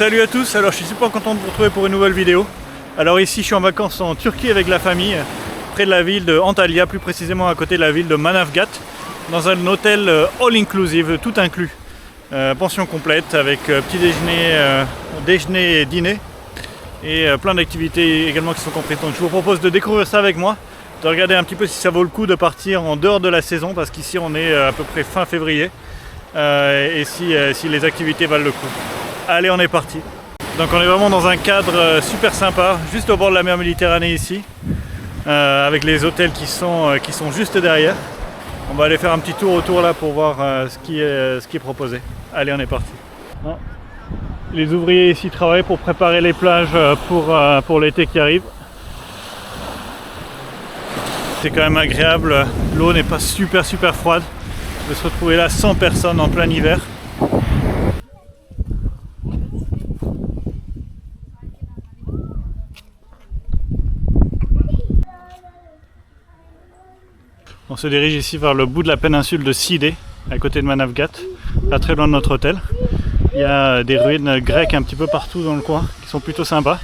Salut à tous, alors je suis super content de vous retrouver pour une nouvelle vidéo. Alors ici je suis en vacances en Turquie avec la famille, près de la ville de Antalya, plus précisément à côté de la ville de Manavgat, dans un hôtel all inclusive, tout inclus. Pension complète avec petit déjeuner, déjeuner et dîner et plein d'activités également qui sont comprises. Donc je vous propose de découvrir ça avec moi, de regarder un petit peu si ça vaut le coup de partir en dehors de la saison, parce qu'ici on est à peu près fin février, et si les activités valent le coup. Allez, on est parti. Donc on est vraiment dans un cadre super sympa, juste au bord de la mer Méditerranée ici, avec les hôtels qui sont juste derrière. On va aller faire un petit tour autour là pour voir ce qui est proposé. Allez, on est parti. Les ouvriers ici travaillent pour préparer les plages pour l'été qui arrive. C'est quand même agréable, l'eau n'est pas super froide, de se retrouver là sans personne en plein hiver. On se dirige ici vers le bout de la péninsule de Sidé, à côté de Manavgat, pas très loin de notre hôtel. Il y a des ruines grecques un petit peu partout dans le coin, qui sont plutôt sympas.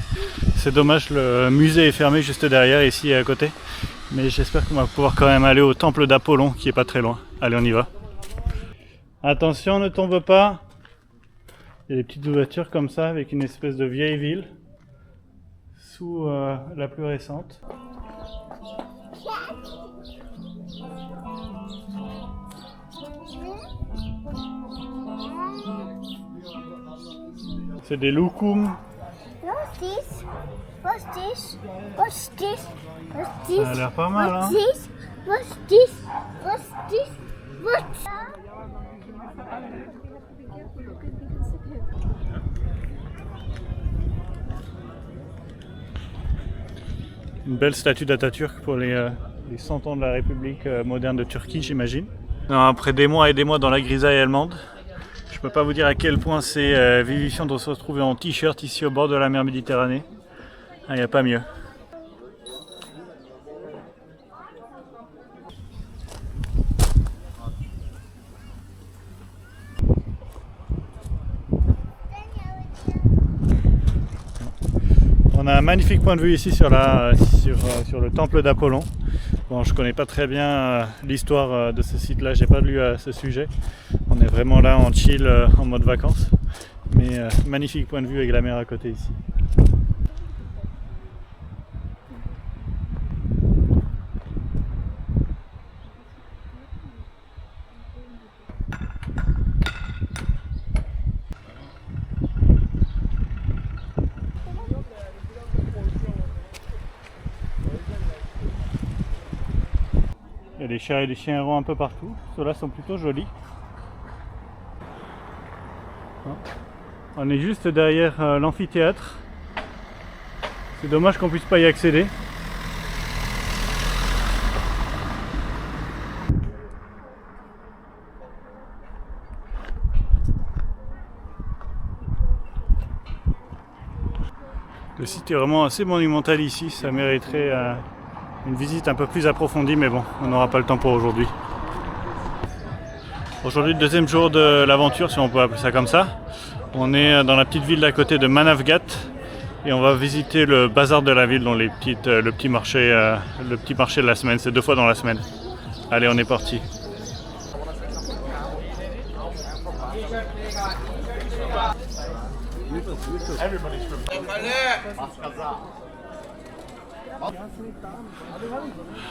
C'est dommage, le musée est fermé juste derrière, ici à côté. Mais j'espère qu'on va pouvoir quand même aller au temple d'Apollon, qui est pas très loin. Allez, on y va. Attention, ne tombe pas. Il y a des petites ouvertures comme ça, avec une espèce de vieille ville, sous la plus récente. C'est des loukoums. Ça a l'air pas mal, hein? Une belle statue d'Atatürk pour les 100 ans de la République moderne de Turquie, j'imagine. Après des mois et des mois dans la grisaille allemande, je peux pas vous dire à quel point c'est vivifiant de se retrouver en t-shirt ici au bord de la mer Méditerranée. Il n'y a pas mieux. On a un magnifique point de vue ici sur le temple d'Apollon. Bon, je connais pas très bien l'histoire de ce site-là, j'ai pas lu à ce sujet. On est vraiment là en chill, en mode vacances. Mais magnifique point de vue avec la mer à côté ici. Il y a des chats et des chiens errants un peu partout. Ceux-là sont plutôt jolis. On est juste derrière l'amphithéâtre. C'est dommage qu'on puisse pas y accéder. Le site est vraiment assez monumental ici, ça mériterait une visite un peu plus approfondie, mais bon, on n'aura pas le temps pour aujourd'hui. Aujourd'hui, le deuxième jour de l'aventure, si on peut appeler ça comme ça. On est dans la petite ville d'à côté de Manavgat et on va visiter le bazar de la ville, dont le petit marché de la semaine, c'est 2 fois dans la semaine. Allez, on est parti.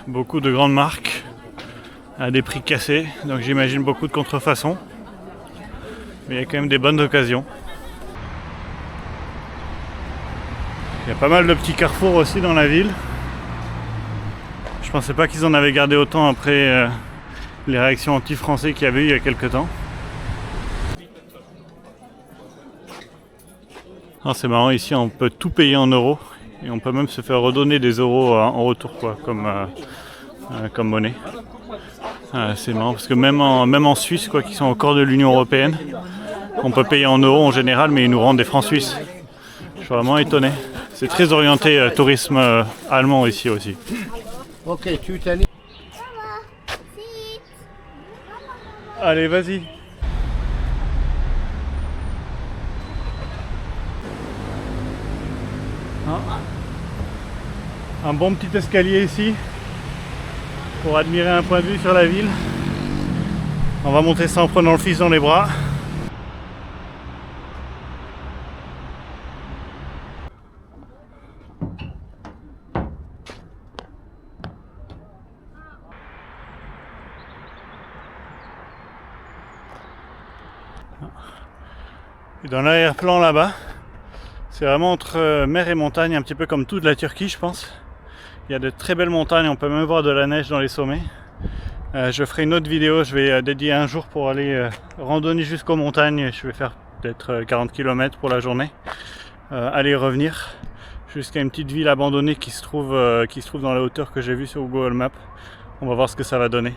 Beaucoup de grandes marques à des prix cassés, donc j'imagine beaucoup de contrefaçons, mais il y a quand même des bonnes occasions. Il y a pas mal de petits carrefours aussi dans la ville. Je pensais pas qu'ils en avaient gardé autant après les réactions anti-français qu'il y avait eu il y a quelques temps. C'est marrant, ici on peut tout payer en euros et on peut même se faire redonner des euros en retour, quoi, comme monnaie. C'est marrant parce que même en Suisse, quoi, qui sont encore de l'Union Européenne, on peut payer en euros en général, mais ils nous rendent des francs suisses. Je suis vraiment étonné. C'est très orienté tourisme allemand ici aussi. Ok, tu t'en es. Allez, vas-y. Un bon petit escalier ici pour admirer un point de vue sur la ville. On va monter ça en prenant le fils dans les bras. Et dans l'arrière-plan là-bas, c'est vraiment entre mer et montagne, un petit peu comme toute la Turquie je pense. Il y a de très belles montagnes, on peut même voir de la neige dans les sommets. Je ferai une autre vidéo, je vais dédier un jour pour aller randonner jusqu'aux montagnes. Je vais faire peut-être 40 km pour la journée. Aller et revenir jusqu'à une petite ville abandonnée qui se trouve dans la hauteur que j'ai vue sur Google Maps. On va voir ce que ça va donner.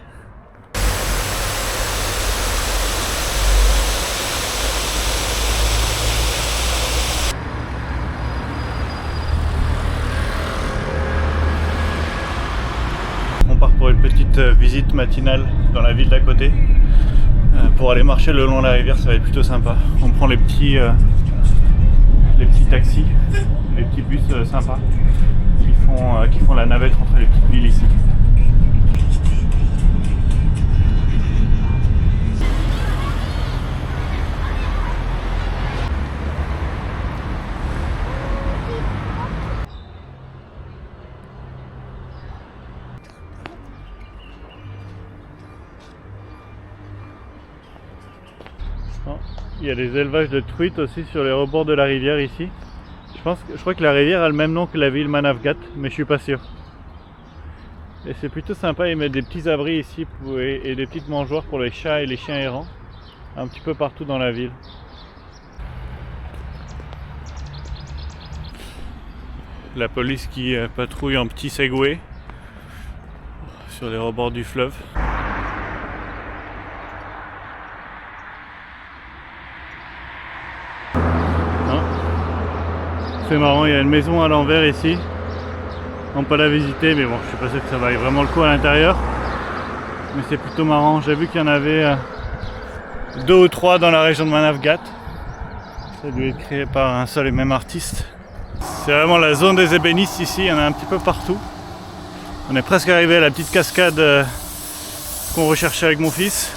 Pour une petite visite matinale dans la ville d'à côté pour aller marcher le long de la rivière, ça va être plutôt sympa. On prend les petits taxis, les petits bus sympas qui font la navette entre les petites villes ici. Il y a des élevages de truites aussi sur les rebords de la rivière ici. Je crois que la rivière a le même nom que la ville Manavgat, mais je suis pas sûr. Et c'est plutôt sympa, ils mettent des petits abris ici et des petites mangeoires pour les chats et les chiens errants, un petit peu partout dans la ville. La police qui patrouille en petit Segway sur les rebords du fleuve. C'est marrant, il y a une maison à l'envers ici. On peut la visiter, mais bon, je suis pas sûr que ça vaille vraiment le coup à l'intérieur. Mais c'est plutôt marrant. J'ai vu qu'il y en avait 2 ou 3 dans la région de Manavgat. Ça a dû être créé par un seul et même artiste. C'est vraiment la zone des ébénistes ici, il y en a un petit peu partout. On est presque arrivé à la petite cascade qu'on recherchait avec mon fils.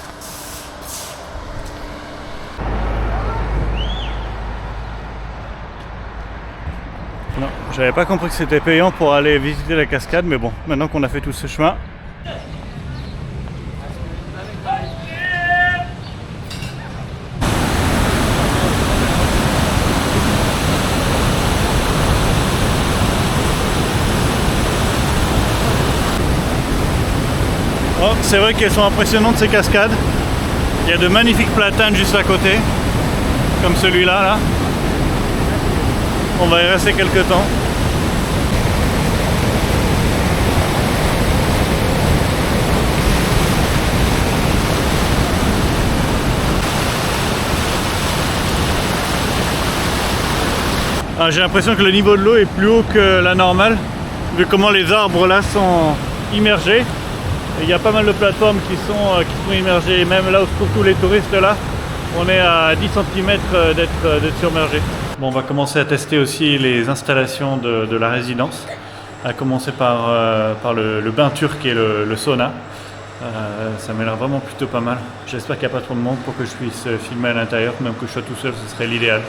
Non, j'avais pas compris que c'était payant pour aller visiter la cascade, mais bon, maintenant qu'on a fait tout ce chemin. Oh, c'est vrai qu'elles sont impressionnantes ces cascades. Il y a de magnifiques platanes juste à côté, comme celui-là là. On va y rester quelques temps. J'ai l'impression que le niveau de l'eau est plus haut que la normale, vu comment les arbres là sont immergés. Il y a pas mal de plateformes qui sont immergées, même là où se trouvent tous les touristes là, on est à 10 cm d'être submergé. Bon, on va commencer à tester aussi les installations de la résidence, à commencer par le bain turc et le sauna. Ça m'a l'air vraiment plutôt pas mal. J'espère qu'il n'y a pas trop de monde pour que je puisse filmer à l'intérieur, même que je sois tout seul, ce serait l'idéal.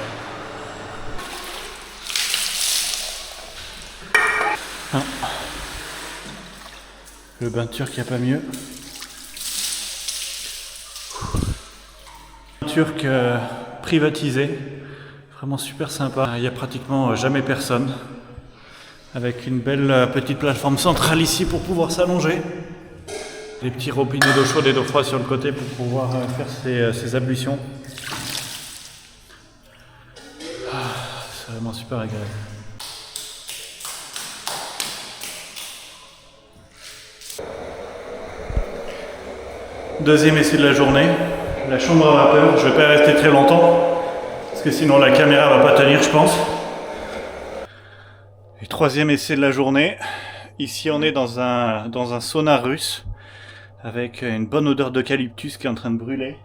Le bain turc, il n'y a pas mieux. Turc privatisé, vraiment super sympa. Il n'y a pratiquement jamais personne. Avec une belle petite plateforme centrale ici pour pouvoir s'allonger. Des petits robinets d'eau chaude et d'eau froide sur le côté pour pouvoir faire ses ablutions. C'est vraiment super agréable. Deuxième essai de la journée, la chambre à vapeur. Je ne vais pas y rester très longtemps parce que sinon la caméra va pas tenir, je pense. Et troisième essai de la journée. Ici on est dans un sauna russe avec une bonne odeur d'eucalyptus qui est en train de brûler.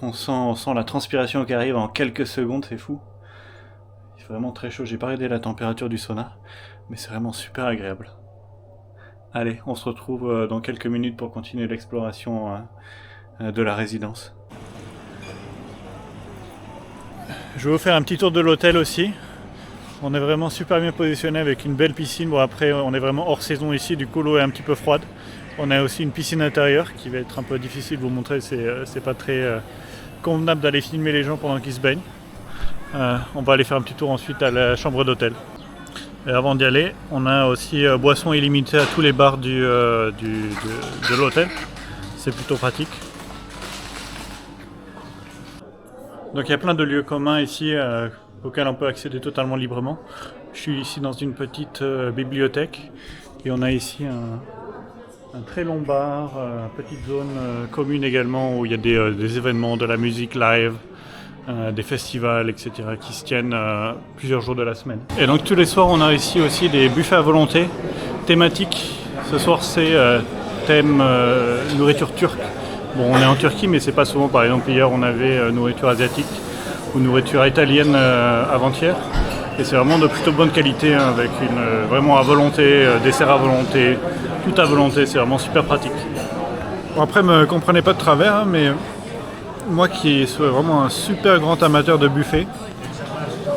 On sent la transpiration qui arrive en quelques secondes, c'est fou. fait vraiment très chaud. J'ai pas regardé la température du sauna, mais c'est vraiment super agréable. Allez, on se retrouve dans quelques minutes pour continuer l'exploration de la résidence. Je vais vous faire un petit tour de l'hôtel aussi. On est vraiment super bien positionné avec une belle piscine. Bon, après on est vraiment hors saison ici, du coup l'eau est un petit peu froide. On a aussi une piscine intérieure qui va être un peu difficile de vous montrer, c'est pas très convenable d'aller filmer les gens pendant qu'ils se baignent. On va aller faire un petit tour ensuite à la chambre d'hôtel. Et avant d'y aller, on a aussi boissons illimitées à tous les bars de l'hôtel. C'est plutôt pratique. Donc il y a plein de lieux communs ici auxquels on peut accéder totalement librement. Je suis ici dans une petite bibliothèque et on a ici un très long bar, une petite zone commune également où il y a des événements, de la musique live, des festivals, etc. qui se tiennent plusieurs jours de la semaine. Et donc tous les soirs on a ici aussi des buffets à volonté thématiques. Ce soir c'est thème nourriture turque. Bon, on est en Turquie, mais c'est pas souvent. Par exemple, hier, on avait nourriture asiatique ou nourriture italienne avant-hier. Et c'est vraiment de plutôt bonne qualité, hein, avec vraiment à volonté, dessert à volonté, tout à volonté. C'est vraiment super pratique. Bon, après, me comprenez pas de travers, hein, mais moi qui suis vraiment un super grand amateur de buffet,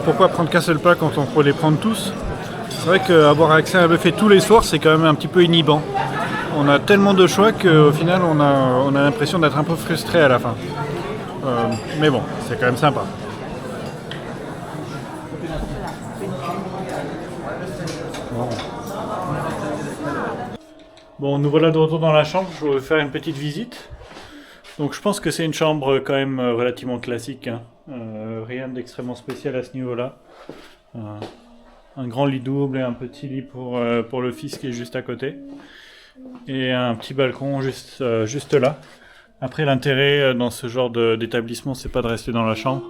pourquoi prendre qu'un seul plat quand on peut les prendre tous? C'est vrai qu'avoir accès à un buffet tous les soirs, c'est quand même un petit peu inhibant. On a tellement de choix qu'au final on a l'impression d'être un peu frustré à la fin. Mais bon, c'est quand même sympa. Bon, nous voilà de retour dans la chambre. Je vais faire une petite visite. Donc je pense que c'est une chambre quand même relativement classique, hein. Rien d'extrêmement spécial à ce niveau-là. Un grand lit double et un petit lit pour le fils qui est juste à côté. Et un petit balcon juste là. Après, l'intérêt dans ce genre d'établissement, c'est pas de rester dans la chambre,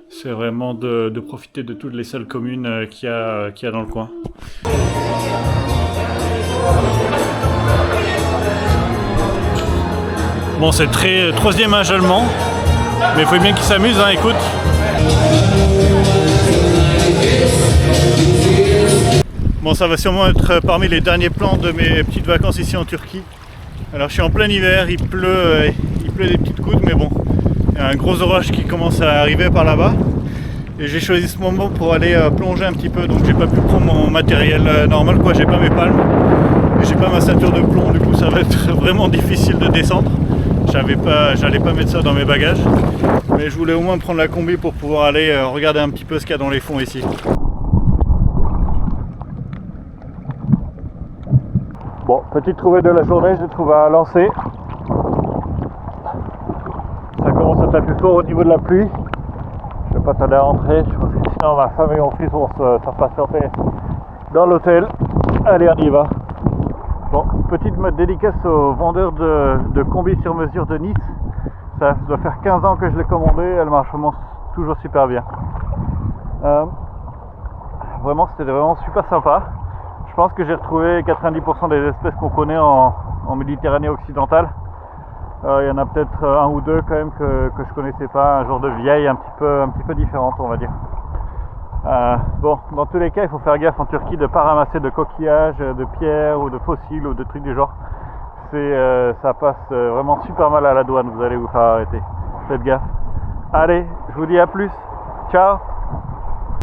c'est vraiment de profiter de toutes les salles communes qu'il y a dans le coin. Bon, c'est très troisième âge allemand, mais il faut bien qu'ils s'amusent, hein, écoute. Bon, ça va sûrement être parmi les derniers plans de mes petites vacances ici en Turquie. Alors je suis en plein hiver, il pleut des petites gouttes, mais bon, il y a un gros orage qui commence à arriver par là-bas. Et j'ai choisi ce moment pour aller plonger un petit peu, donc j'ai pas pu prendre mon matériel normal, quoi. J'ai pas mes palmes, et j'ai pas ma ceinture de plomb, du coup ça va être vraiment difficile de descendre. J'allais pas mettre ça dans mes bagages, mais je voulais au moins prendre la combi pour pouvoir aller regarder un petit peu ce qu'il y a dans les fonds ici. Bon, petite trouvée de la journée, j'ai trouvé à lancer. Ça commence à taper fort au niveau de la pluie. Je vais pas tarder à rentrer, je pense que sinon ma femme et mon fils vont se faire patienter dans l'hôtel. Allez, on y va. Bon, petite dédicace aux vendeurs de combi sur mesure de Nice. Ça doit faire 15 ans que je l'ai commandé, elle marche vraiment toujours super bien. Vraiment, c'était vraiment super sympa. Je pense que j'ai retrouvé 90% des espèces qu'on connaît en Méditerranée occidentale. Il y en a peut-être un ou deux quand même que je connaissais pas, un genre de vieille un petit peu différente, on va dire. Bon, dans tous les cas, il faut faire gaffe en Turquie de ne pas ramasser de coquillages, de pierres ou de fossiles ou de trucs du genre. Ça passe vraiment super mal à la douane, vous allez vous faire arrêter. Faites gaffe. Allez, je vous dis à plus. Ciao.